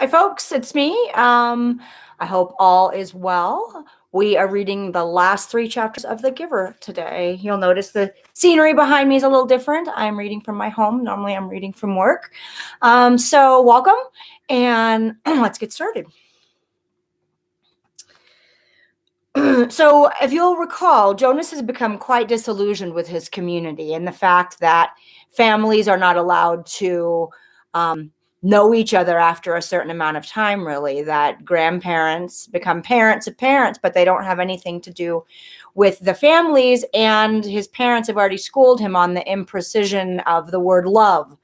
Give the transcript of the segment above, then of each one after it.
Hi, folks. It's me. I hope all is well. We are reading the last 3 chapters of The Giver today. You'll notice the scenery behind me is a little different. I'm reading from my home. Normally, I'm reading from work. So welcome, and let's get started. So if you'll recall, Jonas has become quite disillusioned with his community and the fact that families are not allowed to know each other after a certain amount of time, really, that grandparents become parents of parents, but they don't have anything to do with the families. And his parents have already schooled him on the imprecision of the word love.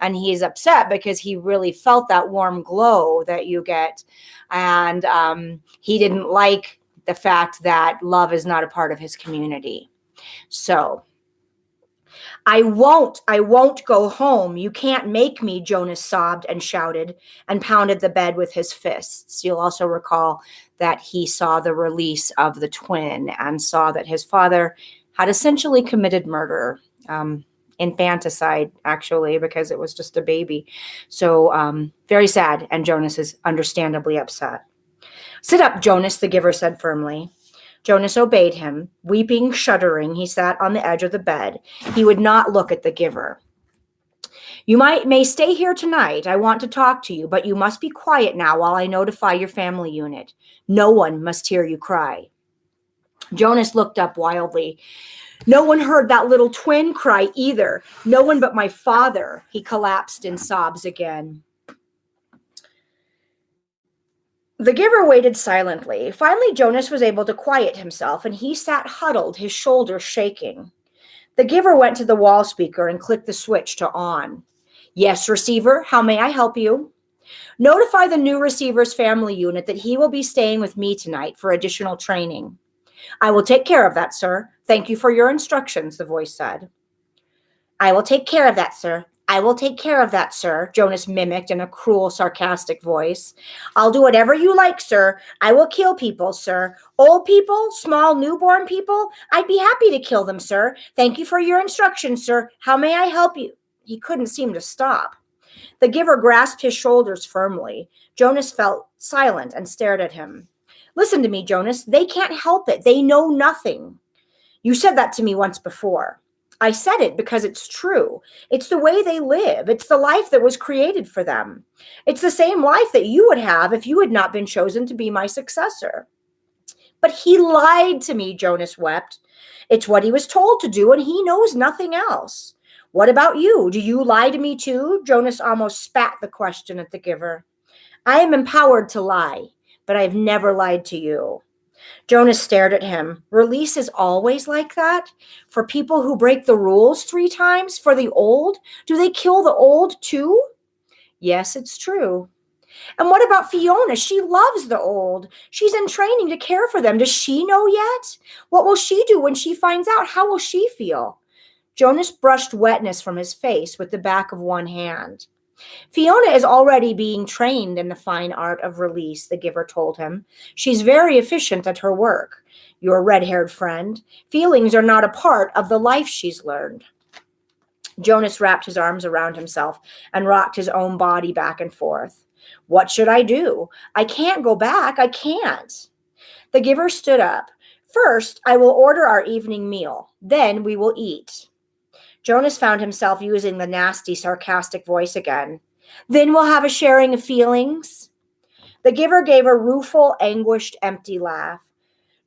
And he's upset because he really felt that warm glow that you get. And he didn't like the fact that love is not a part of his community. So, I won't go home. You can't make me, Jonas sobbed and shouted and pounded the bed with his fists. You'll also recall that he saw the release of the twin and saw that his father had essentially committed murder, infanticide, actually, because it was just a baby. So very sad, and Jonas is understandably upset. Sit up, Jonas, the giver said firmly. Jonas obeyed him. Weeping, shuddering, he sat on the edge of the bed. He would not look at the giver. You may stay here tonight. I want to talk to you, but you must be quiet now while I notify your family unit. No one must hear you cry. Jonas looked up wildly. No one heard that little twin cry either. No one but my father. He collapsed in sobs again. The giver waited silently. Finally, Jonas was able to quiet himself, and he sat huddled, his shoulders shaking. The giver went to the wall speaker and clicked the switch to on. Yes, receiver, how may I help you? Notify the new receiver's family unit that he will be staying with me tonight for additional training. I will take care of that, sir. Thank you for your instructions, the voice said. I will take care of that, sir. I will take care of that, sir, Jonas mimicked in a cruel, sarcastic voice. I'll do whatever you like, sir. I will kill people, sir. Old people, small newborn people, I'd be happy to kill them, sir. Thank you for your instructions, sir. How may I help you? He couldn't seem to stop. The giver grasped his shoulders firmly. Jonas felt silent and stared at him. Listen to me, Jonas. They can't help it. They know nothing. You said that to me once before. I said it because it's true. It's the way they live. It's the life that was created for them. It's the same life that you would have if you had not been chosen to be my successor. But he lied to me, Jonas wept. It's what he was told to do, and he knows nothing else. What about you? Do you lie to me too? Jonas almost spat the question at the giver. I am empowered to lie, but I have never lied to you. Jonas stared at him. Release is always like that? For people who break the rules 3 times? For the old? Do they kill the old too? Yes, it's true. And what about Fiona? She loves the old. She's in training to care for them. Does she know yet? What will she do when she finds out? How will she feel? Jonas brushed wetness from his face with the back of one hand. Fiona is already being trained in the fine art of release, the giver told him. She's very efficient at her work. Your red-haired friend. Feelings are not a part of the life she's learned. Jonas wrapped his arms around himself and rocked his own body back and forth. What should I do? I can't go back. I can't. The giver stood up. First, I will order our evening meal. Then we will eat. Jonas found himself using the nasty, sarcastic voice again. Then we'll have a sharing of feelings. The giver gave a rueful, anguished, empty laugh.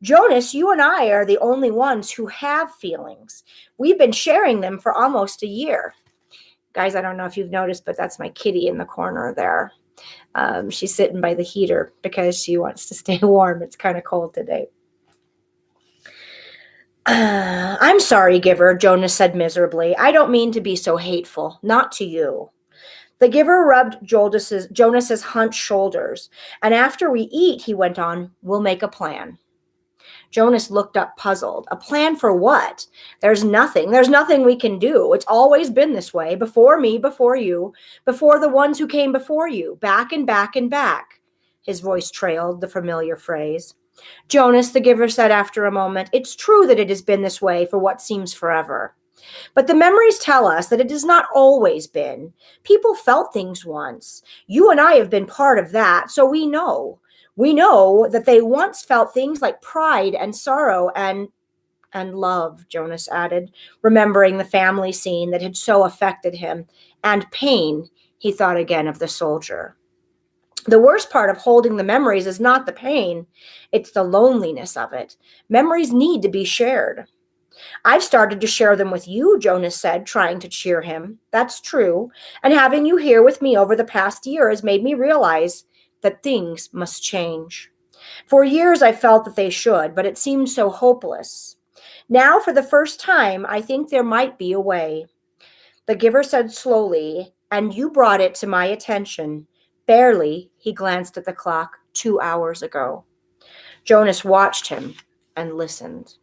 Jonas, you and I are the only ones who have feelings. We've been sharing them for almost a year. Guys, I don't know if you've noticed, but that's my kitty in the corner there. She's sitting by the heater because she wants to stay warm. It's kind of cold today. I'm sorry, giver, Jonas said miserably. I don't mean to be so hateful. Not to you. The giver rubbed Jonas's hunched shoulders. And after we eat, he went on, we'll make a plan. Jonas looked up puzzled. A plan for what? There's nothing we can do. It's always been this way. Before me, before you, before the ones who came before you. Back and back and back. His voice trailed the familiar phrase. Jonas, the giver said after a moment, it's true that it has been this way for what seems forever. But the memories tell us that it has not always been. People felt things once. You and I have been part of that, so we know. We know that they once felt things like pride and sorrow and love, Jonas added, remembering the family scene that had so affected him, and pain. He thought again of the soldier. The worst part of holding the memories is not the pain, it's the loneliness of it. Memories need to be shared. I've started to share them with you, Jonas said, trying to cheer him. That's true. And having you here with me over the past year has made me realize that things must change. For years, I felt that they should, but it seemed so hopeless. Now, for the first time, I think there might be a way. The giver said slowly, and you brought it to my attention. Barely, he glanced at the clock, 2 hours ago. Jonas watched him and listened.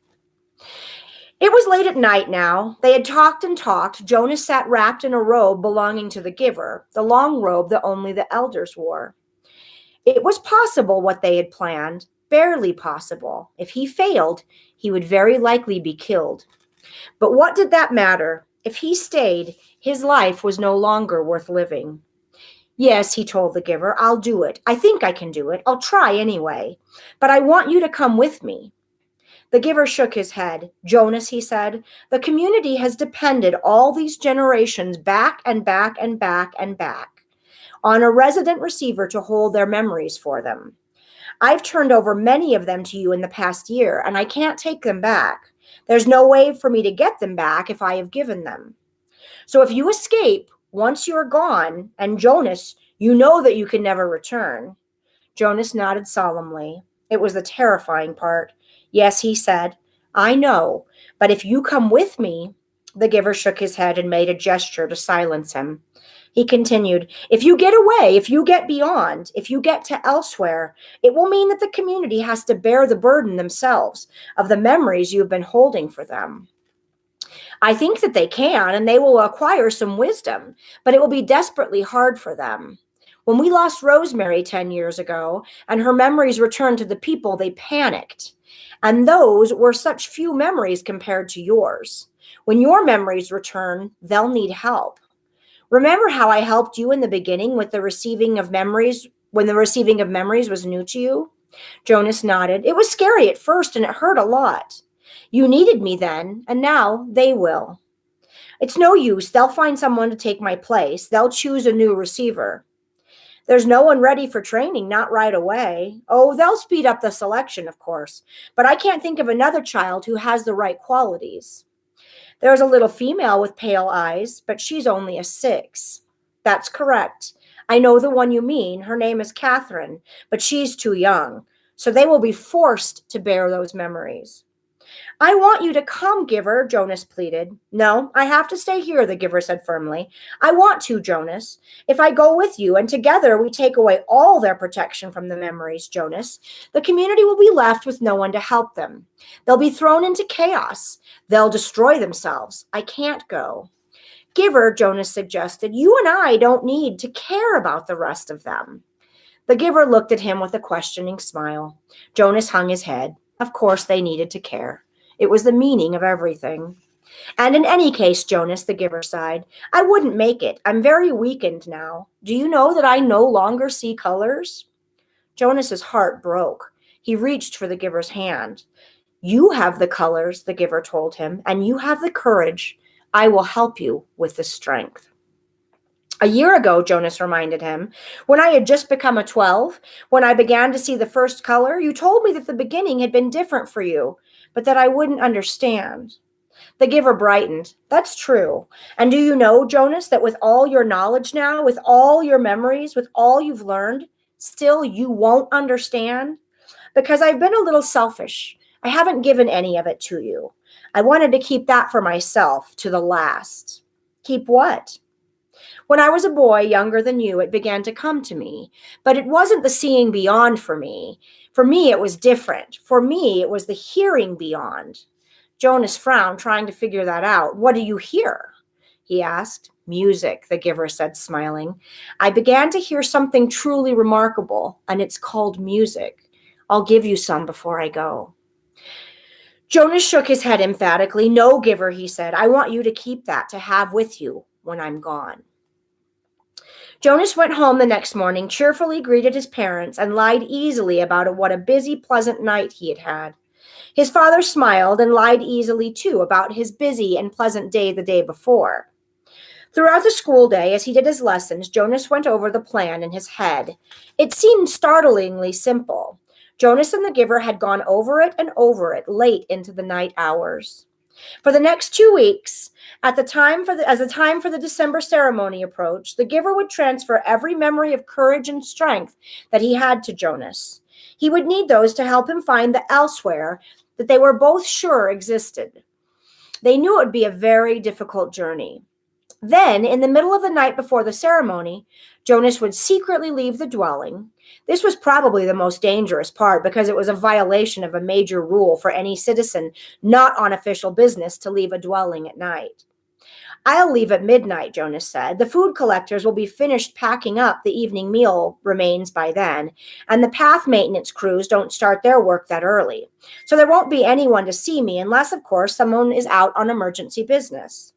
It was late at night now. They had talked and talked. Jonas sat wrapped in a robe belonging to the giver, the long robe that only the elders wore. It was possible what they had planned, barely possible. If he failed, he would very likely be killed. But what did that matter? If he stayed, his life was no longer worth living. Yes, he told the giver, I'll do it. I think I can do it. I'll try anyway. But I want you to come with me. The giver shook his head. Jonas, he said, the community has depended all these generations back and back and back and back on a resident receiver to hold their memories for them. I've turned over many of them to you in the past year, and I can't take them back. There's no way for me to get them back if I have given them. So if you escape, once you're gone, and Jonas, you know that you can never return. Jonas nodded solemnly. It was the terrifying part. Yes, he said, I know, but if you come with me, the giver shook his head and made a gesture to silence him. He continued, if you get away, if you get beyond, if you get to elsewhere, it will mean that the community has to bear the burden themselves of the memories you've been holding for them. I think that they can, and they will acquire some wisdom, but it will be desperately hard for them. When we lost Rosemary 10 years ago, and her memories returned to the people, they panicked. And those were such few memories compared to yours. When your memories return, they'll need help. Remember how I helped you in the beginning with the receiving of memories, when the receiving of memories was new to you? Jonas nodded. It was scary at first, and it hurt a lot. You needed me then, and now they will. It's no use. They'll find someone to take my place. They'll choose a new receiver. There's no one ready for training, not right away. Oh, they'll speed up the selection, of course, but I can't think of another child who has the right qualities. There's a little female with pale eyes, but she's only a 6. That's correct. I know the one you mean. Her name is Catherine, but she's too young, so they will be forced to bear those memories. I want you to come, Giver, Jonas pleaded. No, I have to stay here, the Giver said firmly. I want to, Jonas. If I go with you and together we take away all their protection from the memories, Jonas, the community will be left with no one to help them. They'll be thrown into chaos. They'll destroy themselves. I can't go. Giver, Jonas suggested, you and I don't need to care about the rest of them. The Giver looked at him with a questioning smile. Jonas hung his head. Of course they needed to care. It was the meaning of everything. And in any case, Jonas, the Giver sighed, I wouldn't make it. I'm very weakened now. Do you know that I no longer see colors? Jonas's heart broke. He reached for the Giver's hand. You have the colors, the Giver told him, and you have the courage. I will help you with the strength. A year ago, Jonas reminded him, when I had just become a 12, when I began to see the first color, you told me that the beginning had been different for you, but that I wouldn't understand. The Giver brightened. That's true. And do you know, Jonas, that with all your knowledge now, with all your memories, with all you've learned, still you won't understand? Because I've been a little selfish. I haven't given any of it to you. I wanted to keep that for myself to the last. Keep what? When I was a boy younger than you, it began to come to me. But it wasn't the seeing beyond for me. For me, it was different. For me, it was the hearing beyond. Jonas frowned, trying to figure that out. What do you hear? He asked. Music, the Giver said, smiling. I began to hear something truly remarkable, and it's called music. I'll give you some before I go. Jonas shook his head emphatically. "No, Giver," he said. "I want you to keep that to have with you when I'm gone." Jonas went home the next morning, cheerfully greeted his parents, and lied easily about what a busy, pleasant night he had had. His father smiled and lied easily, too, about his busy and pleasant day the day before. Throughout the school day, as he did his lessons, Jonas went over the plan in his head. It seemed startlingly simple. Jonas and the Giver had gone over it and over it late into the night hours. For the next 2 weeks, as the time for the December ceremony approached, the Giver would transfer every memory of courage and strength that he had to Jonas. He would need those to help him find the elsewhere that they were both sure existed. They knew it would be a very difficult journey. Then, in the middle of the night before the ceremony, Jonas would secretly leave the dwelling. This was probably the most dangerous part because it was a violation of a major rule for any citizen not on official business to leave a dwelling at night. "I'll leave at midnight," Jonas said. "The food collectors will be finished packing up the evening meal remains by then, and the path maintenance crews don't start their work that early. So there won't be anyone to see me unless, of course, someone is out on emergency business."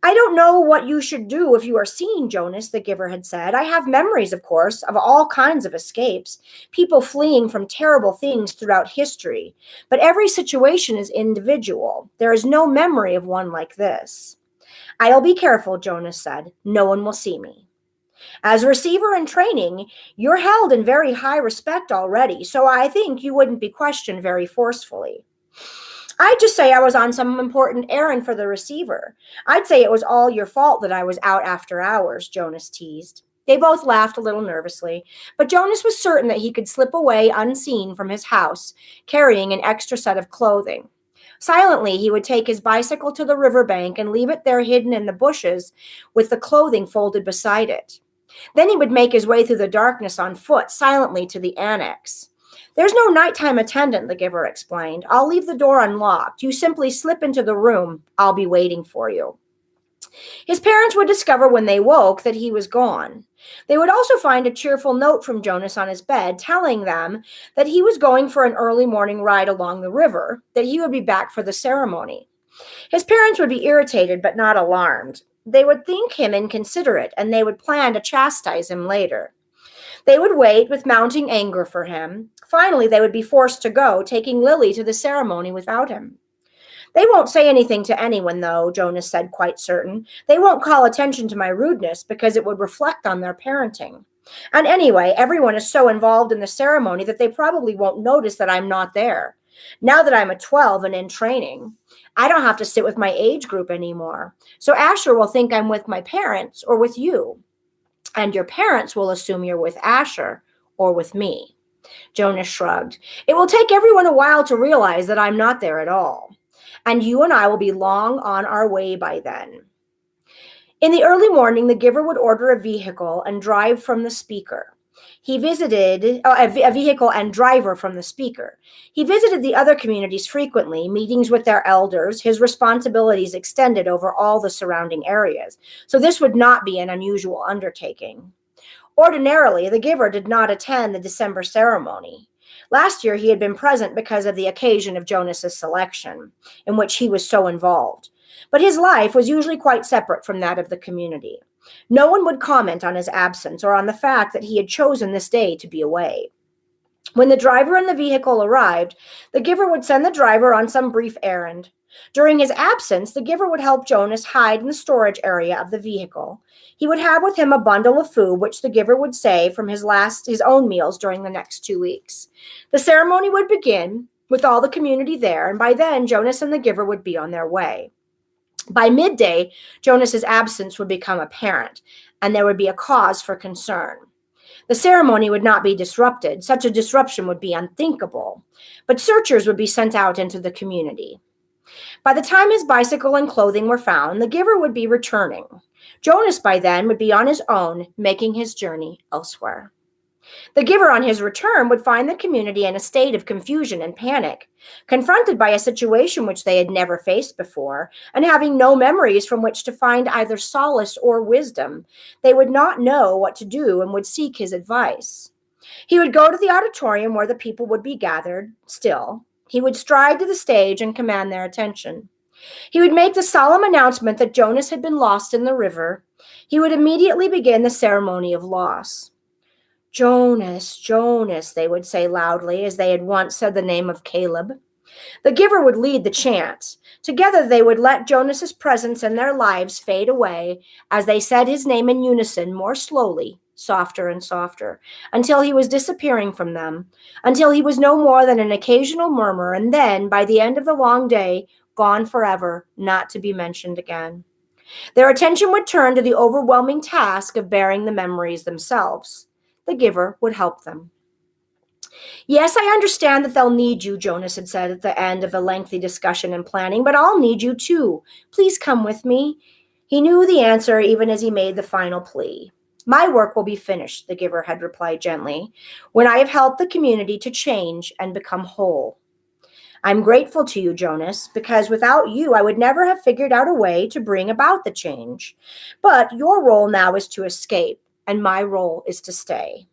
"I don't know what you should do if you are seen, Jonas," the Giver had said. "I have memories, of course, of all kinds of escapes, people fleeing from terrible things throughout history. But every situation is individual. There is no memory of one like this." "I'll be careful," Jonas said. "No one will see me. As a receiver in training, you're held in very high respect already, so I think you wouldn't be questioned very forcefully." "I'd just say I was on some important errand for the receiver. I'd say it was all your fault that I was out after hours," Jonas teased. They both laughed a little nervously, but Jonas was certain that he could slip away unseen from his house, carrying an extra set of clothing. Silently, he would take his bicycle to the riverbank and leave it there hidden in the bushes with the clothing folded beside it. Then he would make his way through the darkness on foot, silently to the annex. "There's no nighttime attendant," the Giver explained. "I'll leave the door unlocked. You simply slip into the room. I'll be waiting for you." His parents would discover when they woke that he was gone. They would also find a cheerful note from Jonas on his bed telling them that he was going for an early morning ride along the river, that he would be back for the ceremony. His parents would be irritated but not alarmed. They would think him inconsiderate, and they would plan to chastise him later. They would wait with mounting anger for him. Finally, they would be forced to go, taking Lily to the ceremony without him. "They won't say anything to anyone, though," Jonas said, quite certain. "They won't call attention to my rudeness because it would reflect on their parenting. And anyway, everyone is so involved in the ceremony that they probably won't notice that I'm not there. Now that I'm a 12 and in training, I don't have to sit with my age group anymore. So Asher will think I'm with my parents or with you. And your parents will assume you're with Asher or with me." Jonas shrugged. "It will take everyone a while to realize that I'm not there at all. And you and I will be long on our way by then." In the early morning, the Giver would order a vehicle and drive from the speaker. He visited a vehicle and driver from the speaker. He visited the other communities frequently, meetings with their elders. His responsibilities extended over all the surrounding areas, so this would not be an unusual undertaking. Ordinarily, the Giver did not attend the December ceremony. Last year, he had been present because of the occasion of Jonas's selection, in which he was so involved. But his life was usually quite separate from that of the community. No one would comment on his absence or on the fact that he had chosen this day to be away. When the driver and the vehicle arrived, the Giver would send the driver on some brief errand. During his absence, the Giver would help Jonas hide in the storage area of the vehicle. He would have with him a bundle of food, which the Giver would save from his own meals during the next 2 weeks. The ceremony would begin with all the community there, and by then, Jonas and the Giver would be on their way. By midday, Jonas's absence would become apparent, and there would be a cause for concern. The ceremony would not be disrupted. Such a disruption would be unthinkable. But searchers would be sent out into the community. By the time his bicycle and clothing were found, the Giver would be returning. Jonas, by then, would be on his own, making his journey elsewhere. The Giver, on his return, would find the community in a state of confusion and panic, confronted by a situation which they had never faced before, and having no memories from which to find either solace or wisdom. They would not know what to do and would seek his advice. He would go to the auditorium where the people would be gathered, still. He would stride to the stage and command their attention. He would make the solemn announcement that Jonas had been lost in the river. He would immediately begin the ceremony of loss. Jonas, Jonas, they would say loudly, as they had once said the name of Caleb. The giver would lead the chant. Together they would let Jonas's presence in their lives fade away as they said his name in unison more slowly, softer and softer, until he was disappearing from them, until he was no more than an occasional murmur, and then, by the end of the long day, gone forever, not to be mentioned again. Their attention would turn to the overwhelming task of bearing the memories themselves. The giver would help them. Yes, I understand that they'll need you, Jonas had said at the end of a lengthy discussion and planning, but I'll need you too. Please come with me. He knew the answer even as he made the final plea. My work will be finished, the giver had replied gently, when I have helped the community to change and become whole. I'm grateful to you, Jonas, because without you, I would never have figured out a way to bring about the change. But your role now is to escape, and my role is to stay.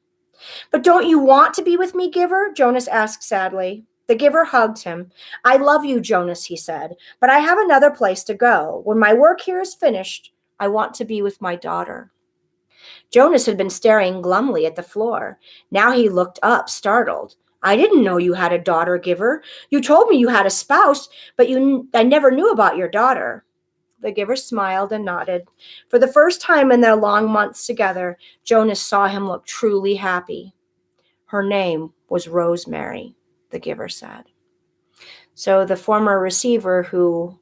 But don't you want to be with me, giver? Jonas asked sadly. The giver hugged him. I love you, Jonas, he said, but I have another place to go. When my work here is finished, I want to be with my daughter. Jonas had been staring glumly at the floor. Now he looked up, startled. I didn't know you had a daughter, giver. You told me you had a spouse, but I never knew about your daughter. The giver smiled and nodded. For the first time in their long months together, Jonas saw him look truly happy. Her name was Rosemary, the giver said. So the former receiver who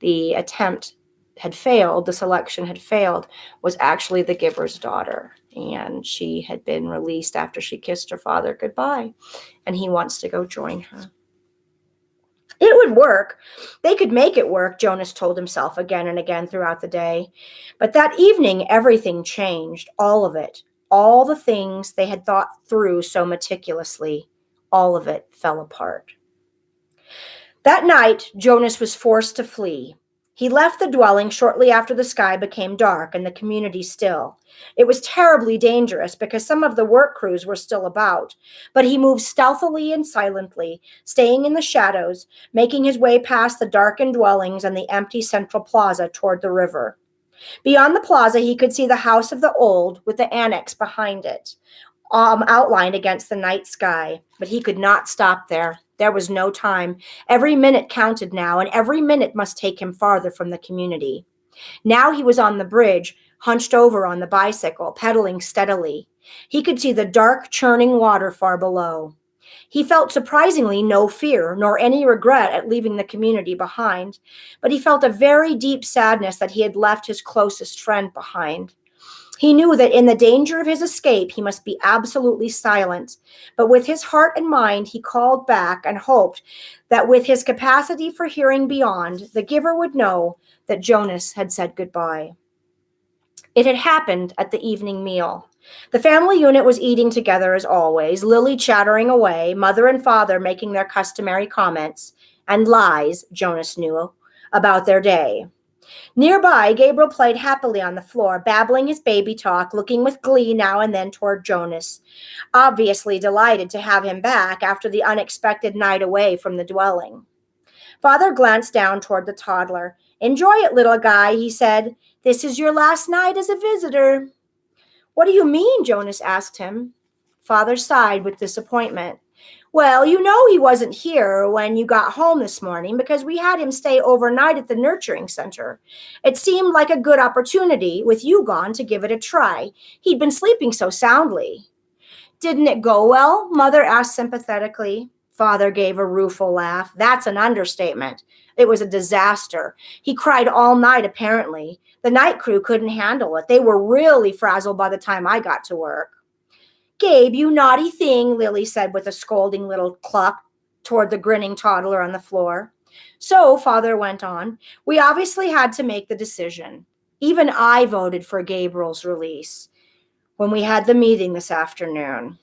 the attempt had failed, the selection had failed, was actually the giver's daughter. And she had been released after she kissed her father goodbye. And he wants to go join her. It would work. They could make it work, Jonas told himself again and again throughout the day. But that evening, everything changed, all of it. All the things they had thought through so meticulously, all of it fell apart. That night, Jonas was forced to flee. He left the dwelling shortly after the sky became dark and the community still. It was terribly dangerous because some of the work crews were still about, but he moved stealthily and silently, staying in the shadows, making his way past the darkened dwellings and the empty central plaza toward the river. Beyond the plaza, he could see the house of the old with the annex behind it, outlined against the night sky, but he could not stop there. There was no time. Every minute counted now, and every minute must take him farther from the community. Now he was on the bridge, hunched over on the bicycle, pedaling steadily. He could see the dark, churning water far below. He felt surprisingly no fear, nor any regret at leaving the community behind, but he felt a very deep sadness that he had left his closest friend behind. He knew that in the danger of his escape, he must be absolutely silent. But with his heart and mind, he called back and hoped that with his capacity for hearing beyond, the giver would know that Jonas had said goodbye. It had happened at the evening meal. The family unit was eating together as always, Lily chattering away, mother and father making their customary comments, and lies, Jonas knew, about their day. Nearby, Gabriel played happily on the floor, babbling his baby talk, looking with glee now and then toward Jonas, obviously delighted to have him back after the unexpected night away from the dwelling. Father glanced down toward the toddler. Enjoy it, little guy, he said. This is your last night as a visitor. What do you mean? Jonas asked him. Father sighed with disappointment. Well, you know he wasn't here when you got home this morning because we had him stay overnight at the nurturing center. It seemed like a good opportunity, with you gone, to give it a try. He'd been sleeping so soundly. Didn't it go well? Mother asked sympathetically. Father gave a rueful laugh. That's an understatement. It was a disaster. He cried all night, apparently. The night crew couldn't handle it. They were really frazzled by the time I got to work. Gabe, you naughty thing, Lily said with a scolding little cluck toward the grinning toddler on the floor. So, Father went on, we obviously had to make the decision. Even I voted for Gabriel's release when we had the meeting this afternoon.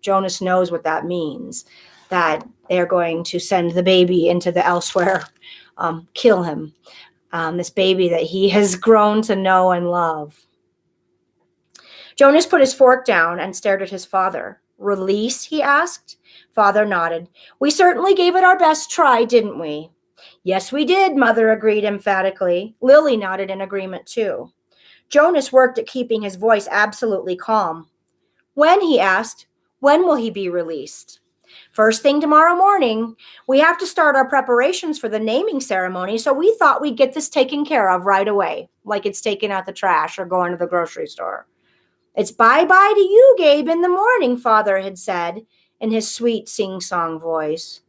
Jonas knows what that means, that they're going to send the baby into the elsewhere, kill him, this baby that he has grown to know and love. Jonas put his fork down and stared at his father. Release? He asked. Father nodded. We certainly gave it our best try, didn't we? Yes, we did, Mother agreed emphatically. Lily nodded in agreement too. Jonas worked at keeping his voice absolutely calm. When? He asked. When will he be released? First thing tomorrow morning. We have to start our preparations for the naming ceremony, so we thought we'd get this taken care of right away, like it's taking out the trash or going to the grocery store. It's bye-bye to you, Gabe, in the morning, Father had said in his sweet sing-song voice.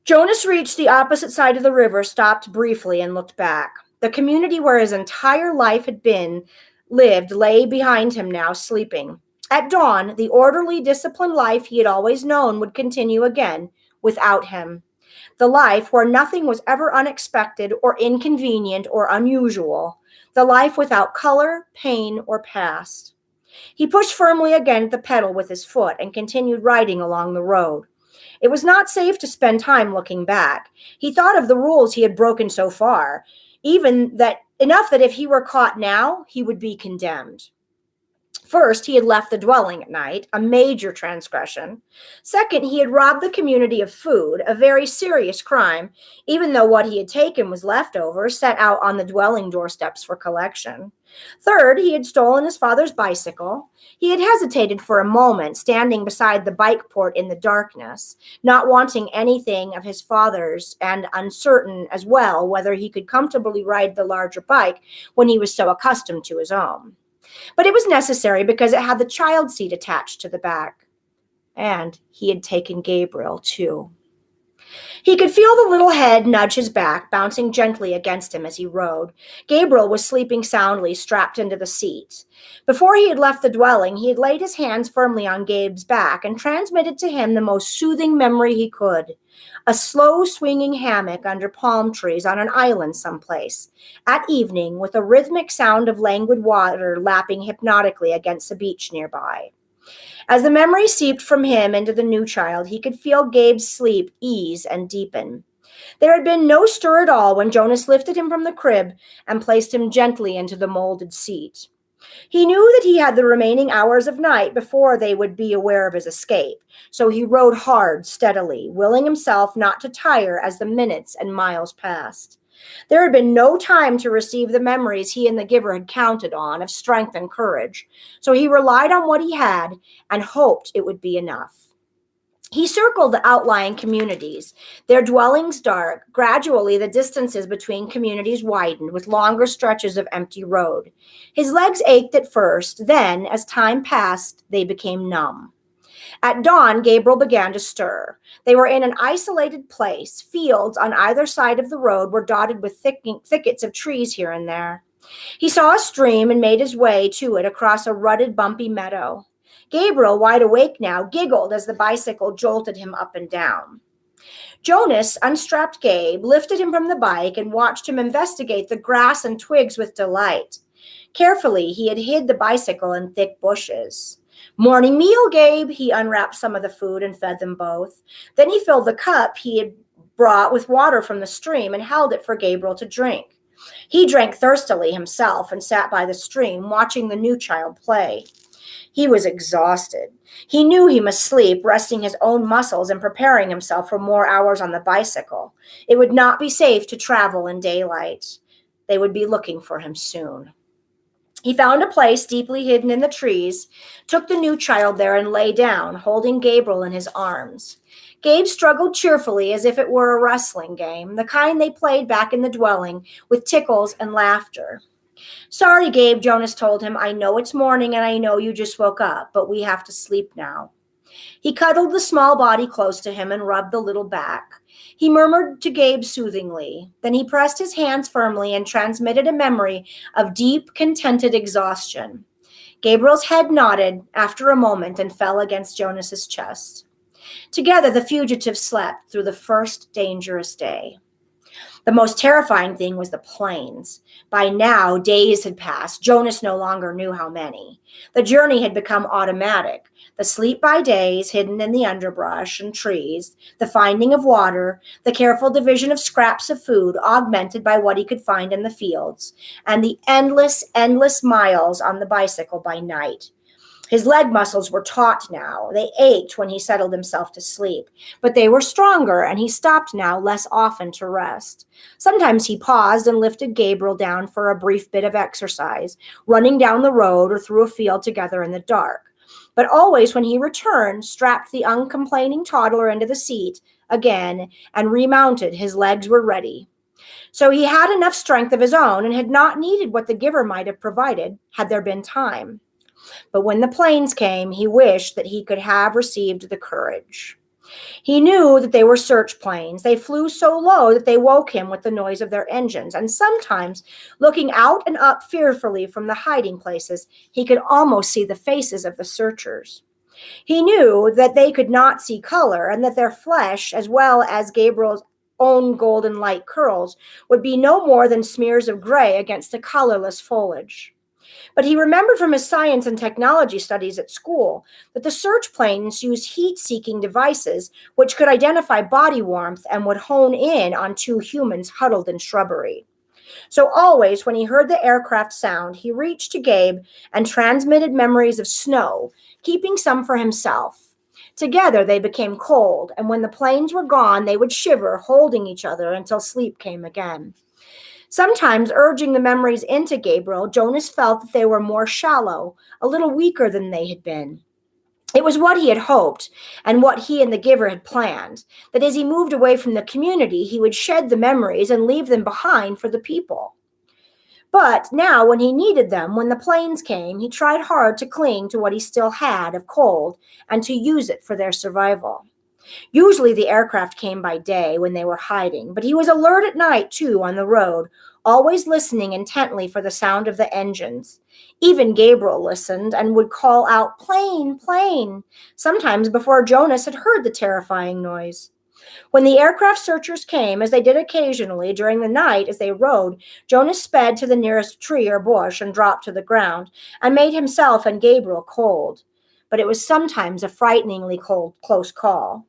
Jonas reached the opposite side of the river, stopped briefly, and looked back. The community where his entire life had been lived lay behind him now, sleeping. At dawn, the orderly, disciplined life he had always known would continue again without him. The life where nothing was ever unexpected or inconvenient or unusual. The life without color, pain, or past. He pushed firmly again at the pedal with his foot and continued riding along the road. It was not safe to spend time looking back. He thought of the rules he had broken so far, even that enough that if he were caught now, he would be condemned. First, he had left the dwelling at night, a major transgression. Second, he had robbed the community of food, a very serious crime, even though what he had taken was leftovers set out on the dwelling doorsteps for collection. Third, he had stolen his father's bicycle. He had hesitated for a moment, standing beside the bike port in the darkness, not wanting anything of his father's and uncertain as well whether he could comfortably ride the larger bike when he was so accustomed to his own. But it was necessary because it had the child seat attached to the back. And he had taken Gabriel, too. He could feel the little head nudge his back, bouncing gently against him as he rode. Gabriel was sleeping soundly, strapped into the seat. Before he had left the dwelling, he had laid his hands firmly on Gabe's back and transmitted to him the most soothing memory he could. A slow swinging hammock under palm trees on an island someplace. At evening, with a rhythmic sound of languid water lapping hypnotically against the beach nearby. As the memory seeped from him into the new child, he could feel Gabe's sleep ease and deepen. There had been no stir at all when Jonas lifted him from the crib and placed him gently into the molded seat. He knew that he had the remaining hours of night before they would be aware of his escape, so he rode hard, steadily, willing himself not to tire as the minutes and miles passed. There had been no time to receive the memories he and the giver had counted on of strength and courage, so he relied on what he had and hoped it would be enough. He circled the outlying communities, their dwellings dark. Gradually, the distances between communities widened with longer stretches of empty road. His legs ached at first, then, as time passed, they became numb. At dawn, Gabriel began to stir. They were in an isolated place. Fields on either side of the road were dotted with thickets of trees here and there. He saw a stream and made his way to it across a rutted, bumpy meadow. Gabriel, wide awake now, giggled as the bicycle jolted him up and down. Jonas unstrapped Gabe, lifted him from the bike, and watched him investigate the grass and twigs with delight. Carefully, he had hid the bicycle in thick bushes. Morning meal, Gabe. He unwrapped some of the food and fed them both. Then he filled the cup he had brought with water from the stream and held it for Gabriel to drink. He drank thirstily himself and sat by the stream, watching the new child play. He was exhausted. He knew he must sleep, resting his own muscles and preparing himself for more hours on the bicycle. It would not be safe to travel in daylight. They would be looking for him soon. He found a place deeply hidden in the trees, took the new child there and lay down, holding Gabriel in his arms. Gabe struggled cheerfully as if it were a wrestling game, the kind they played back in the dwelling, with tickles and laughter. Sorry, Gabe, Jonas told him. I know it's morning and I know you just woke up, but we have to sleep now. He cuddled the small body close to him and rubbed the little back. He murmured to Gabe soothingly. Then he pressed his hands firmly and transmitted a memory of deep, contented exhaustion. Gabriel's head nodded after a moment and fell against Jonas's chest. Together, the fugitives slept through the first dangerous day. The most terrifying thing was the planes. By now, days had passed. Jonas no longer knew how many. The journey had become automatic. The sleep by days, hidden in the underbrush and trees, the finding of water, the careful division of scraps of food, augmented by what he could find in the fields, and the endless, endless miles on the bicycle by night. His leg muscles were taut now. They ached when he settled himself to sleep, but they were stronger, and he stopped now less often to rest. Sometimes he paused and lifted Gabriel down for a brief bit of exercise, running down the road or through a field together in the dark. But always when he returned, strapped the uncomplaining toddler into the seat again and remounted, his legs were ready. So he had enough strength of his own and had not needed what the giver might have provided had there been time. But when the planes came, he wished that he could have received the courage. He knew that they were search planes. They flew so low that they woke him with the noise of their engines, and sometimes, looking out and up fearfully from the hiding places, he could almost see the faces of the searchers. He knew that they could not see color, and that their flesh, as well as Gabriel's own golden light curls, would be no more than smears of gray against the colorless foliage. But he remembered from his science and technology studies at school that the search planes used heat-seeking devices which could identify body warmth and would hone in on two humans huddled in shrubbery. So always when he heard the aircraft sound, he reached to Gabe and transmitted memories of snow, keeping some for himself. Together they became cold, and when the planes were gone, they would shiver, holding each other until sleep came again. Sometimes, urging the memories into Gabriel, Jonas felt that they were more shallow, a little weaker than they had been. It was what he had hoped and what he and the giver had planned, that as he moved away from the community, he would shed the memories and leave them behind for the people. But now, when he needed them, when the planes came, he tried hard to cling to what he still had of cold and to use it for their survival. Usually the aircraft came by day when they were hiding, but he was alert at night too on the road, always listening intently for the sound of the engines. Even Gabriel listened and would call out, "Plane, plane," sometimes before Jonas had heard the terrifying noise. When the aircraft searchers came, as they did occasionally during the night as they rode, Jonas sped to the nearest tree or bush and dropped to the ground and made himself and Gabriel cold. But it was sometimes a frighteningly close call.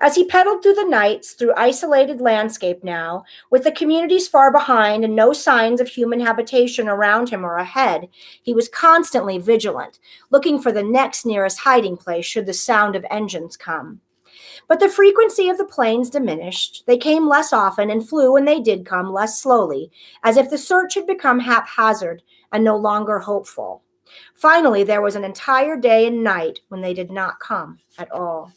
As he pedaled through the nights, through isolated landscape now, with the communities far behind and no signs of human habitation around him or ahead, he was constantly vigilant, looking for the next nearest hiding place should the sound of engines come. But the frequency of the planes diminished. They came less often and flew when they did come less slowly, as if the search had become haphazard and no longer hopeful. Finally, there was an entire day and night when they did not come at all.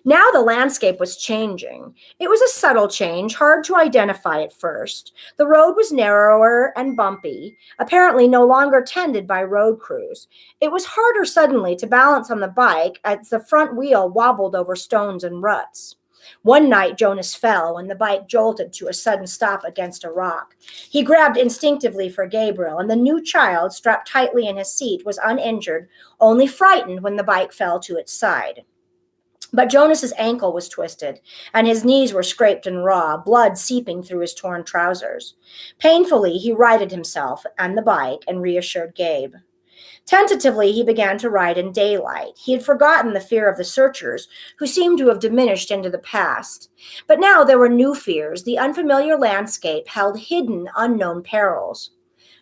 Now the landscape was changing. It was a subtle change, hard to identify at first. The road was narrower and bumpy, apparently no longer tended by road crews. It was harder suddenly to balance on the bike as the front wheel wobbled over stones and ruts. One night Jonas fell when the bike jolted to a sudden stop against a rock. He grabbed instinctively for Gabriel, and the new child, strapped tightly in his seat, was uninjured, only frightened when the bike fell to its side. But Jonas's ankle was twisted, and his knees were scraped and raw, blood seeping through his torn trousers. Painfully, he righted himself and the bike and reassured Gabe. Tentatively, he began to ride in daylight. He had forgotten the fear of the searchers, who seemed to have diminished into the past. But now there were new fears. The unfamiliar landscape held hidden, unknown perils.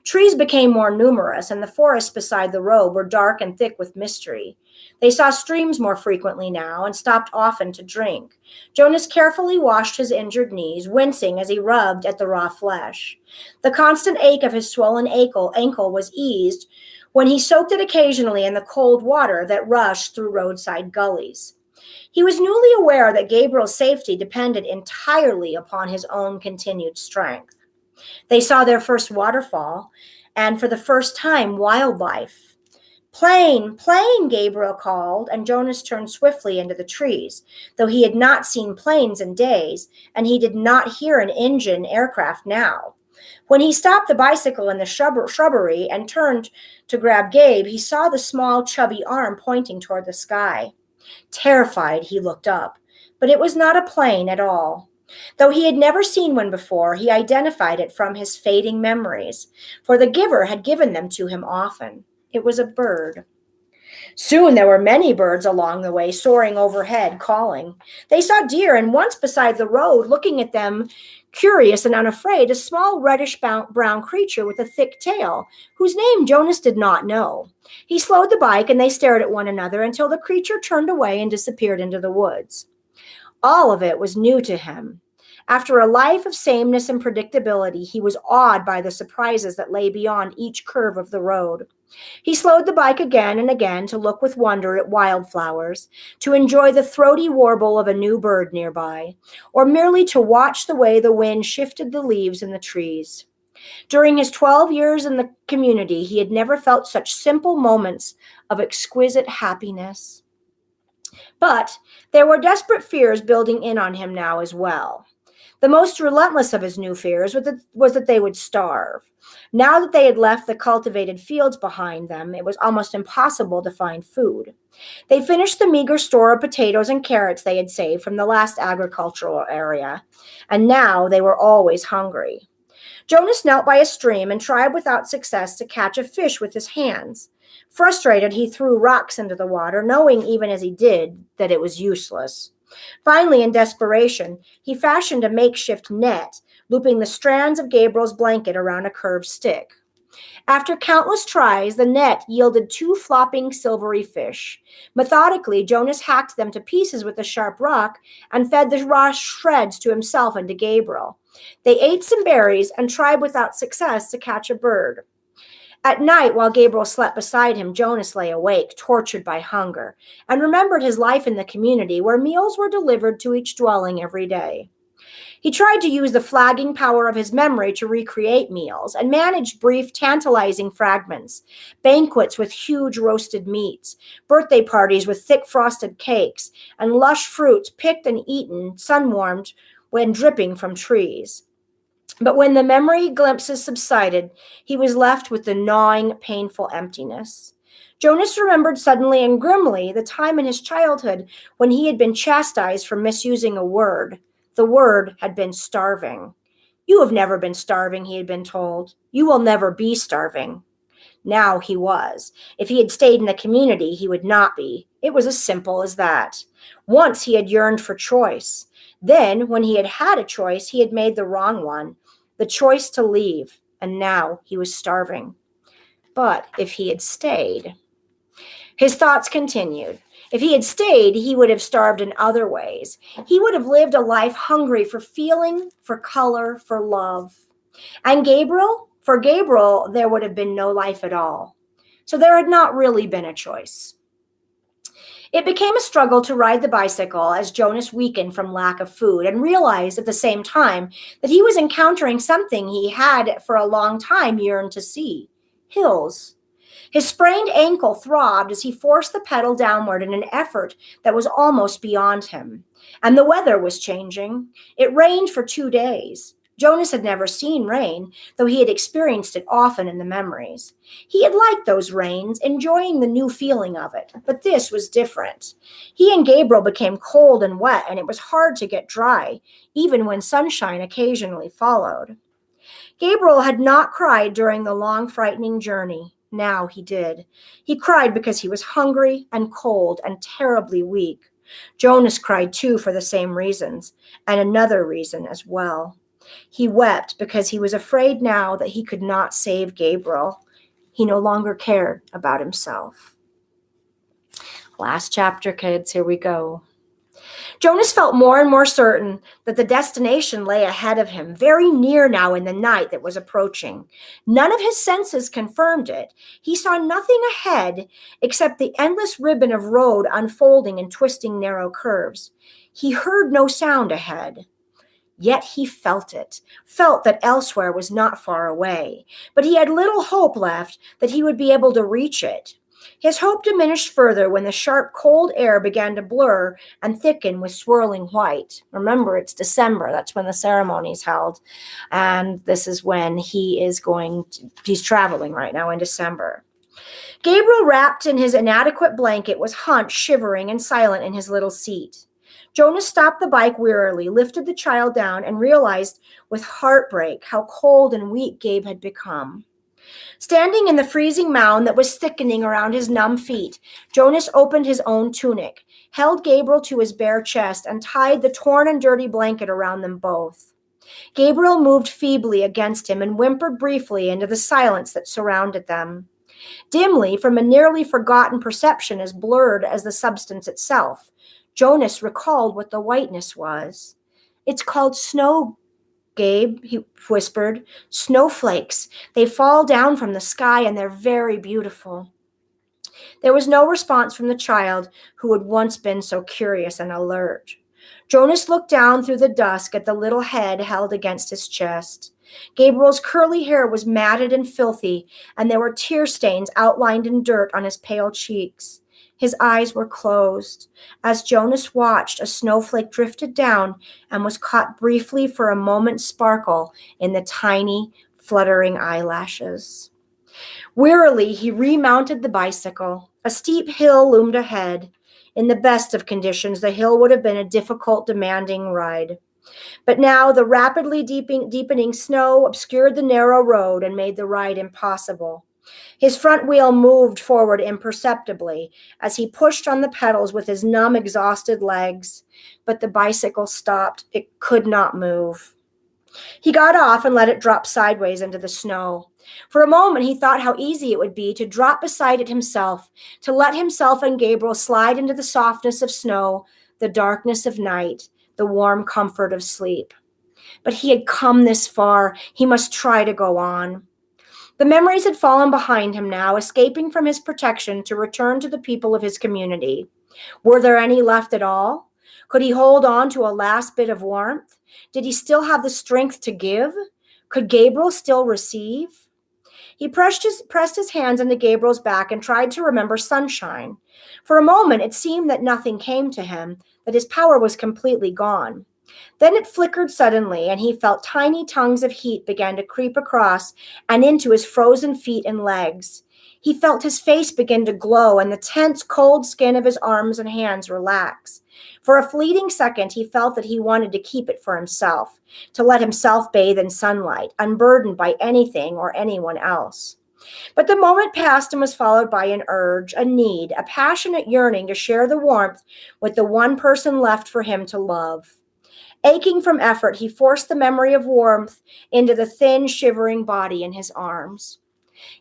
Trees became more numerous, and the forests beside the road were dark and thick with mystery. They saw streams more frequently now and stopped often to drink. Jonas carefully washed his injured knees, wincing as he rubbed at the raw flesh. The constant ache of his swollen ankle was eased when he soaked it occasionally in the cold water that rushed through roadside gullies. He was newly aware that Gabriel's safety depended entirely upon his own continued strength. They saw their first waterfall, and for the first time, wildlife. "Plane, plane," Gabriel called, and Jonas turned swiftly into the trees, though he had not seen planes in days, and he did not hear an engine aircraft now. When he stopped the bicycle in the shrubbery and turned to grab Gabe, he saw the small, chubby arm pointing toward the sky. Terrified, he looked up, but it was not a plane at all. Though he had never seen one before, he identified it from his fading memories, for the giver had given them to him often. It was a bird. Soon there were many birds along the way, soaring overhead, calling. They saw deer, and once beside the road, looking at them, curious and unafraid, a small reddish brown creature with a thick tail, whose name Jonas did not know. He slowed the bike, and they stared at one another until the creature turned away and disappeared into the woods. All of it was new to him. After a life of sameness and predictability, he was awed by the surprises that lay beyond each curve of the road. He slowed the bike again and again to look with wonder at wildflowers, to enjoy the throaty warble of a new bird nearby, or merely to watch the way the wind shifted the leaves in the trees. During his 12 years in the community, he had never felt such simple moments of exquisite happiness. But there were desperate fears building in on him now as well. The most relentless of his new fears was that they would starve. Now that they had left the cultivated fields behind them, it was almost impossible to find food. They finished the meager store of potatoes and carrots they had saved from the last agricultural area, and now they were always hungry. Jonas knelt by a stream and tried without success to catch a fish with his hands. Frustrated, he threw rocks into the water, knowing even as he did that it was useless. Finally, in desperation, he fashioned a makeshift net, looping the strands of Gabriel's blanket around a curved stick. After countless tries, the net yielded 2 flopping silvery fish. Methodically, Jonas hacked them to pieces with a sharp rock and fed the raw shreds to himself and to Gabriel. They ate some berries and tried without success to catch a bird. At night, while Gabriel slept beside him, Jonas lay awake, tortured by hunger, and remembered his life in the community where meals were delivered to each dwelling every day. He tried to use the flagging power of his memory to recreate meals and managed brief, tantalizing fragments, banquets with huge roasted meats, birthday parties with thick frosted cakes, and lush fruits picked and eaten, sun-warmed, when dripping from trees. But when the memory glimpses subsided, he was left with the gnawing, painful emptiness. Jonas remembered suddenly and grimly the time in his childhood when he had been chastised for misusing a word. The word had been starving. "You have never been starving," he had been told. "You will never be starving." Now he was. If he had stayed in the community, he would not be. It was as simple as that. Once he had yearned for choice. Then, when he had had a choice, he had made the wrong one, the choice to leave, and now he was starving. But if he had stayed... His thoughts continued. If he had stayed, he would have starved in other ways. He would have lived a life hungry for feeling, for color, for love. And Gabriel? For Gabriel, there would have been no life at all. So there had not really been a choice. It became a struggle to ride the bicycle as Jonas weakened from lack of food and realized at the same time that he was encountering something he had for a long time yearned to see: hills. His sprained ankle throbbed as he forced the pedal downward in an effort that was almost beyond him. And the weather was changing. It rained for 2 days. Jonas had never seen rain, though he had experienced it often in the memories. He had liked those rains, enjoying the new feeling of it, but this was different. He and Gabriel became cold and wet, and it was hard to get dry, even when sunshine occasionally followed. Gabriel had not cried during the long, frightening journey. Now he did. He cried because he was hungry and cold and terribly weak. Jonas cried too for the same reasons, and another reason as well. He wept because he was afraid now that he could not save Gabriel. He no longer cared about himself. Last chapter, kids. Here we go. Jonas felt more and more certain that the destination lay ahead of him, very near now in the night that was approaching. None of his senses confirmed it. He saw nothing ahead except the endless ribbon of road unfolding in twisting narrow curves. He heard no sound ahead. Yet he felt it, felt that elsewhere was not far away. But he had little hope left that he would be able to reach it. His hope diminished further when the sharp, cold air began to blur and thicken with swirling white. Remember, it's December. That's when the ceremony's held. And this is when he's traveling right now in December. Gabriel, wrapped in his inadequate blanket, was hunched, shivering and silent in his little seat. Jonas stopped the bike wearily, lifted the child down, and realized with heartbreak how cold and weak Gabe had become. Standing in the freezing mound that was thickening around his numb feet, Jonas opened his own tunic, held Gabriel to his bare chest, and tied the torn and dirty blanket around them both. Gabriel moved feebly against him and whimpered briefly into the silence that surrounded them. Dimly, from a nearly forgotten perception as blurred as the substance itself, Jonas recalled what the whiteness was. "It's called snow, Gabe," he whispered. "Snowflakes. They fall down from the sky and they're very beautiful." There was no response from the child who had once been so curious and alert. Jonas looked down through the dusk at the little head held against his chest. Gabriel's curly hair was matted and filthy, and there were tear stains outlined in dirt on his pale cheeks. His eyes were closed. As Jonas watched, a snowflake drifted down and was caught briefly for a moment's sparkle in the tiny, fluttering eyelashes. Wearily, he remounted the bicycle. A steep hill loomed ahead. In the best of conditions, the hill would have been a difficult, demanding ride. But now the rapidly deepening snow obscured the narrow road and made the ride impossible. His front wheel moved forward imperceptibly as he pushed on the pedals with his numb, exhausted legs. But the bicycle stopped. It could not move. He got off and let it drop sideways into the snow. For a moment, he thought how easy it would be to drop beside it himself, to let himself and Gabriel slide into the softness of snow, the darkness of night, the warm comfort of sleep. But he had come this far. He must try to go on. The memories had fallen behind him now, escaping from his protection to return to the people of his community. Were there any left at all? Could he hold on to a last bit of warmth? Did he still have the strength to give? Could Gabriel still receive? He pressed his hands into Gabriel's back and tried to remember sunshine. For a moment, it seemed that nothing came to him, that his power was completely gone. Then it flickered suddenly, and he felt tiny tongues of heat began to creep across and into his frozen feet and legs. He felt his face begin to glow and the tense, cold skin of his arms and hands relax. For a fleeting second, he felt that he wanted to keep it for himself, to let himself bathe in sunlight, unburdened by anything or anyone else. But the moment passed and was followed by an urge, a need, a passionate yearning to share the warmth with the one person left for him to love. Aching from effort, he forced the memory of warmth into the thin, shivering body in his arms.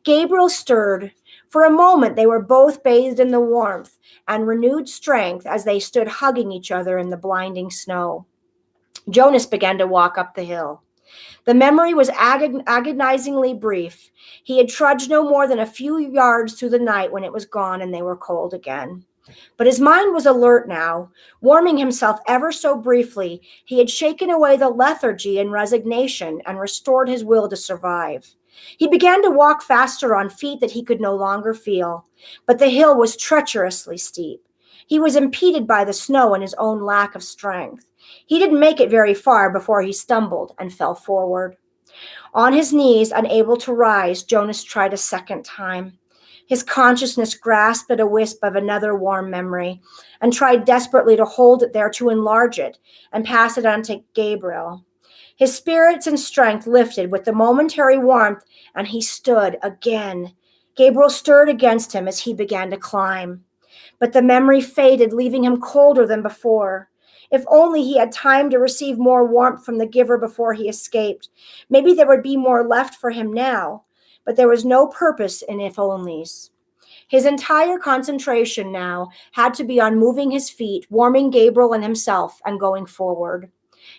Gabriel stirred. For a moment, they were both bathed in the warmth and renewed strength as they stood hugging each other in the blinding snow. Jonas began to walk up the hill. The memory was agonizingly brief. He had trudged no more than a few yards through the night when it was gone and they were cold again. But his mind was alert now. Warming himself ever so briefly, he had shaken away the lethargy and resignation and restored his will to survive. He began to walk faster on feet that he could no longer feel, but the hill was treacherously steep. He was impeded by the snow and his own lack of strength. He didn't make it very far before he stumbled and fell forward. On his knees, unable to rise, Jonas tried a second time. His consciousness grasped at a wisp of another warm memory and tried desperately to hold it there, to enlarge it and pass it on to Gabriel. His spirits and strength lifted with the momentary warmth, and he stood again. Gabriel stirred against him as he began to climb. But the memory faded, leaving him colder than before. If only he had time to receive more warmth from the giver before he escaped. Maybe there would be more left for him now. But there was no purpose in if-onlys. His entire concentration now had to be on moving his feet, warming Gabriel and himself, and going forward.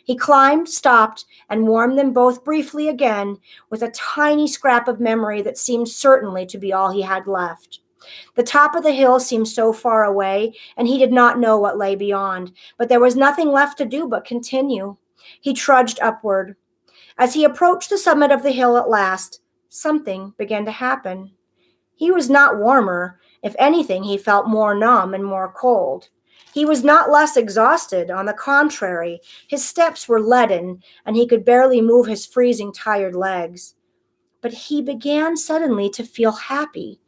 He climbed, stopped, and warmed them both briefly again with a tiny scrap of memory that seemed certainly to be all he had left. The top of the hill seemed so far away, and he did not know what lay beyond, but there was nothing left to do but continue. He trudged upward. As he approached the summit of the hill at last, something began to happen. He was not warmer. If anything, he felt more numb and more cold. He was not less exhausted. On the contrary, his steps were leaden, and he could barely move his freezing, tired legs. But he began suddenly to feel happy.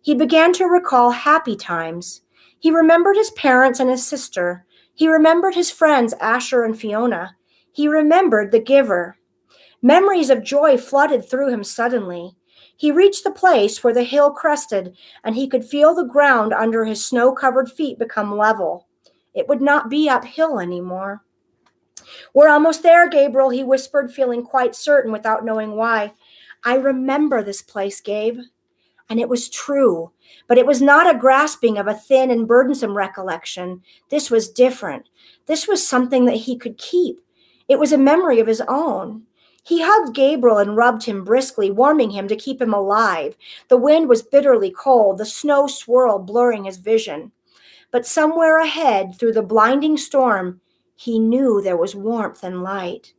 He began to recall happy times. He remembered his parents and his sister. He remembered his friends Asher and Fiona. He remembered the giver. Memories of joy flooded through him suddenly. He reached the place where the hill crested, and he could feel the ground under his snow-covered feet become level. It would not be uphill anymore. "We're almost there, Gabriel," he whispered, feeling quite certain without knowing why. "I remember this place, Gabe." And it was true, but it was not a grasping of a thin and burdensome recollection. This was different. This was something that he could keep. It was a memory of his own. He hugged Gabriel and rubbed him briskly, warming him to keep him alive. The wind was bitterly cold, the snow swirl blurring his vision. But somewhere ahead, through the blinding storm, he knew there was warmth and light.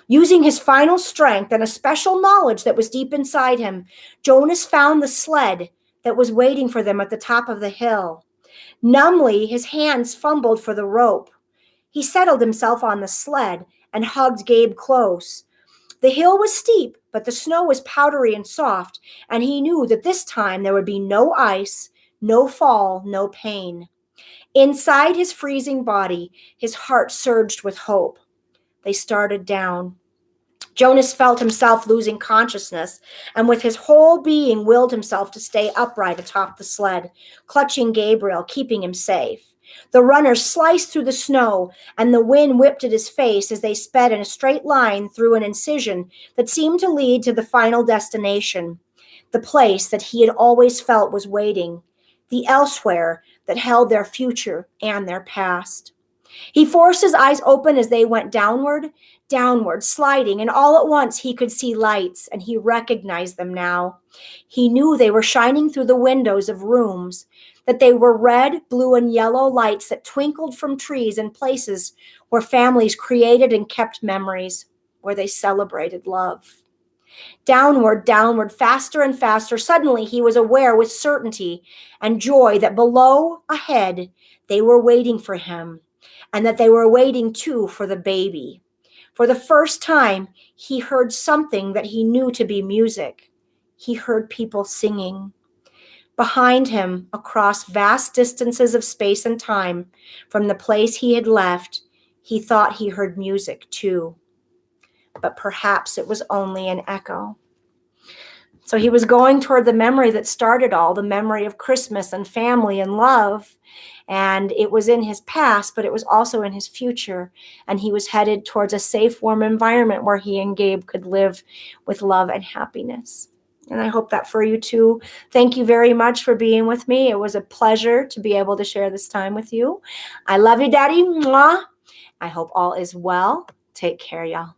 Using his final strength and a special knowledge that was deep inside him, Jonas found the sled that was waiting for them at the top of the hill. Numbly, his hands fumbled for the rope. He settled himself on the sled and hugged Gabe close. The hill was steep, but the snow was powdery and soft, and he knew that this time there would be no ice, no fall, no pain. Inside his freezing body, his heart surged with hope. They started down. Jonas felt himself losing consciousness, and with his whole being willed himself to stay upright atop the sled, clutching Gabriel, keeping him safe. The runners sliced through the snow, and the wind whipped at his face as they sped in a straight line through an incision that seemed to lead to the final destination, the place that he had always felt was waiting, the elsewhere that held their future and their past. He forced his eyes open as they went downward, sliding, and all at once he could see lights, and he recognized them now. He knew they were shining through the windows of rooms, that they were red, blue, and yellow lights that twinkled from trees and places where families created and kept memories, where they celebrated love. Downward, faster and faster. Suddenly he was aware with certainty and joy that below, ahead, they were waiting for him, and that they were waiting too for the baby. For the first time, he heard something that he knew to be music. He heard people singing. Behind him, across vast distances of space and time, from the place he had left, he thought he heard music too. But perhaps it was only an echo. So he was going toward the memory that started all, the memory of Christmas and family and love. And it was in his past, but it was also in his future. And he was headed towards a safe, warm environment where he and Gabe could live with love and happiness. And I hope that for you too. Thank you very much for being with me. It was a pleasure to be able to share this time with you. I love you, Daddy. Mwah. I hope all is well. Take care, y'all.